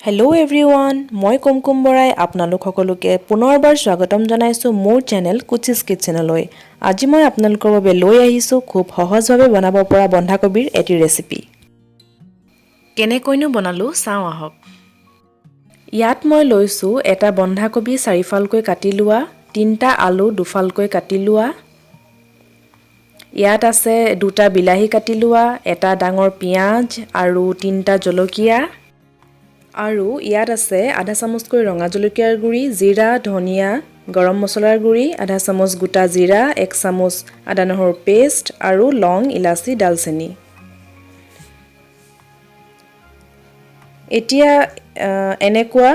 Hello' everyone, মই কুমকুম বৰাই আপোনালোক সকলোকে পুনৰবাৰ স্বাগতম জনাইছোঁ মোৰ চেনেল কুচিজ কিটচেনলৈ। আজি মই আপোনালোকৰ বাবে লৈ আহিছোঁ খুব সহজভাৱে বনাব পৰা বন্ধাকবিৰ এটি ৰেচিপি। কেনেকৈনো বনালোঁ চাওঁ আহক। ইয়াত মই লৈছোঁ এটা বন্ধাকবি 4ফালকৈ কাটি লোৱা, 3টা আলু 2ফালকৈ কাটি লোৱা, ইয়াত আছে 2টা বিলাহী কাটি লোৱা, এটা ডাঙৰ পিঁয়াজ আৰু 3টা জলকীয়া, আৰু ইয়াত আছে আধা চামুচকৈ ৰঙা জলকীয়াৰ গুড়ি, জিৰা, ধনিয়া, গৰম মছলাৰ গুড়ি, আধা চামুচ গোটা জিৰা, 1 চামুচ আদা নহৰু পেষ্ট আৰু লং, ইলাচি, ডালচেনি। এতিয়া এনেকুৱা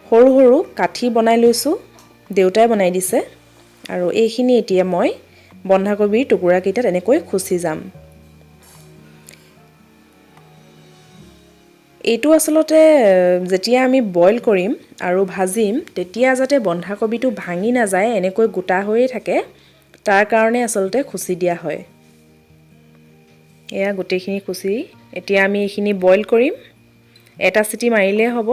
সৰু সৰু কাঠি বনাই লৈছোঁ, দেউতাই বনাই দিছে, আৰু এইখিনি এতিয়া মই বন্ধাকবিৰ টুকুৰাকেইটাত এনেকৈ খুচি যাম। এইটো আচলতে যেতিয়া আমি বইল কৰিম আৰু ভাজিম তেতিয়া যাতে বন্ধাকবিটো ভাঙি নাযায়, এনেকৈ গোটা হৈয়ে থাকে, তাৰ কাৰণে আচলতে খুচি দিয়া হয়। এয়া গোটেইখিনি খুচি এতিয়া আমি এইখিনি বইল কৰিম, এটা চিটি মাৰিলেই হ'ব।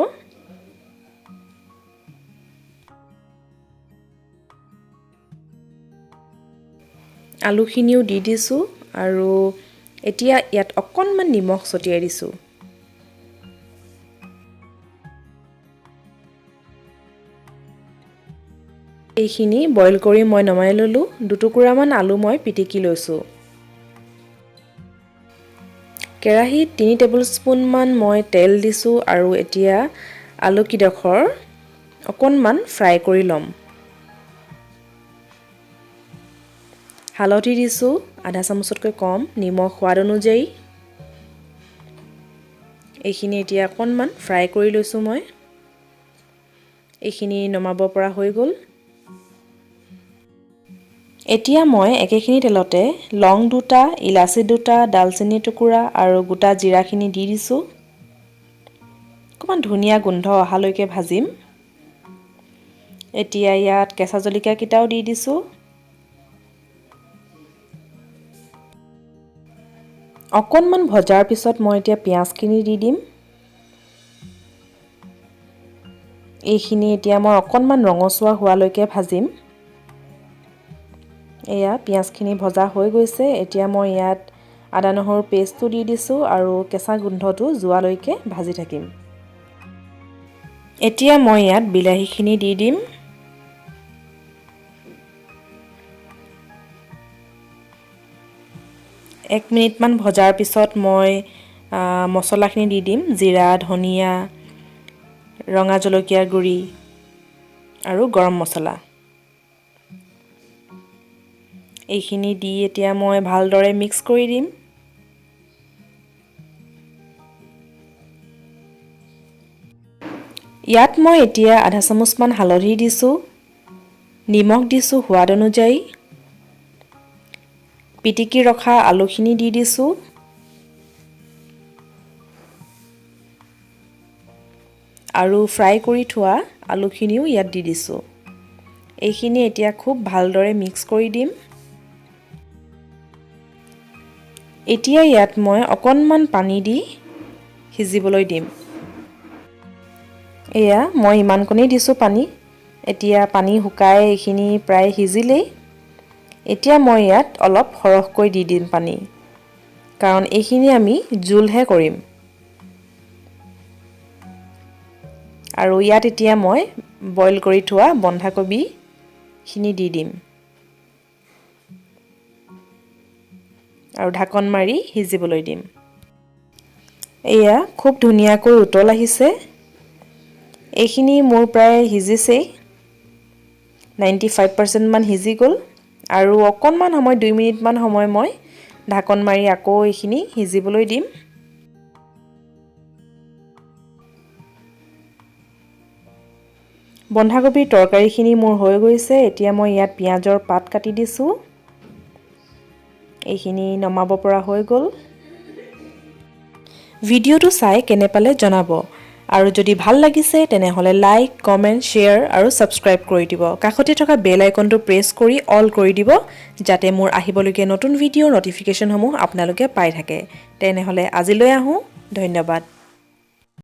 আলুখিনিও দি দিছোঁ আৰু এতিয়া ইয়াত অকণমান নিমখ ছটিয়াই দিছোঁ। এইখিনি বইল কৰি মই নমাই ল'লোঁ। 2 টুকুৰামান আলু মই পিটিকি লৈছোঁ। কেৰাহীত 3 টেবুলস্পুনমান মই তেল দিছোঁ আৰু এতিয়া আলুকিডোখৰ অকণমান ফ্ৰাই কৰি ল'ম। হালধি দিছোঁ আধা চামুচতকৈ কম, নিমখ সোৱাদ অনুযায়ী। এইখিনি এতিয়া অকণমান ফ্ৰাই কৰি লৈছোঁ মই। এইখিনি নমাব পৰা হৈ গ'ল। এতিয়া মই একেখিনি তেলতে লং 2টা, ইলাচি 2টা, ডালচেনি টুকুৰা আৰু গোটা জিৰাখিনি দি দিছোঁ। অকণমান ধুনীয়া গোন্ধ অহালৈকে ভাজিম। এতিয়া ইয়াত কেঁচা জলকীয়াকেইটাও দি দিছোঁ। অকণমান ভজাৰ পিছত মই এতিয়া পিঁয়াজখিনি দি দিম। এইখিনি এতিয়া মই অকণমান ৰঙচুৱা হোৱালৈকে ভাজিম। এয়া পিঁয়াজখিনি ভজা হৈ গৈছে। এতিয়া মই ইয়াত আদা নহৰু পেষ্টটো দি দিছোঁ আৰু কেঁচা গোন্ধটো যোৱালৈকে ভাজি থাকিম। এতিয়া মই ইয়াত বিলাহীখিনি দি দিম। এক মিনিটমান ভজাৰ পিছত মই মছলাখিনি দি দিম। জিৰা, ধনিয়া, ৰঙা জলকীয়াৰ গুড়ি আৰু গৰম মছলা। এইখিনি দি এতিয়া মই ভালদৰে মিক্স কৰি দিম। ইয়াত মই এতিয়া আধা চামুচমান হালধি দিছোঁ, নিমখ দিছোঁ সোৱাদ অনুযায়ী, পিটিকি ৰখা আলুখিনি দি দিছোঁ, আৰু ফ্ৰাই কৰি থোৱা আলুখিনিও ইয়াত দি দিছোঁ। এইখিনি এতিয়া খুব ভালদৰে মিক্স কৰি দিম। এতিয়া ইয়াত মই অকণমান পানী দি সিজিবলৈ দিম। এয়া মই ইমানকণেই দিছোঁ পানী। এতিয়া পানী শুকাই এইখিনি প্ৰায় সিজিলেই। এতিয়া মই ইয়াত অলপ সৰহকৈ দি দিম পানী, কাৰণ এইখিনি আমি জোলহে কৰিম। আৰু ইয়াত এতিয়া মই বইল কৰি থোৱা বন্ধাকবিখিনি দি দিম আৰু ঢাকন মাৰি সিজিবলৈ দিম। এয়া খুব ধুনীয়াকৈ উতল আহিছে। এইখিনি মোৰ প্ৰায় সিজিছেই, 95% মান সিজি গ'ল, আৰু অকণমান সময় 2 মিনিটমান সময় মই ঢাকন মাৰি আকৌ এইখিনি সিজিবলৈ দিম। বন্ধাকবিৰ তৰকাৰীখিনি মোৰ হৈ গৈছে। এতিয়া মই ইয়াত পিঁয়াজৰ পাত কাটি দিছোঁ। এইখিনি নমাব পৰা হৈ গ'ল। ভিডিঅ'টো চাই কেনে পালে জনাব, আৰু যদি ভাল লাগিছে তেনেহ'লে লাইক, কমেণ্ট, শ্বেয়াৰ আৰু ছাবস্ক্ৰাইব কৰি দিব। কাষতে থকা বেল আইকনটো প্ৰেছ কৰি অল কৰি দিব, যাতে মোৰ আহিবলগীয়া নতুন ভিডিঅ'ৰ নটিফিকেশ্যনসমূহ আপোনালোকে পাই থাকে। তেনেহ'লে আজিলৈ আহোঁ, ধন্যবাদ।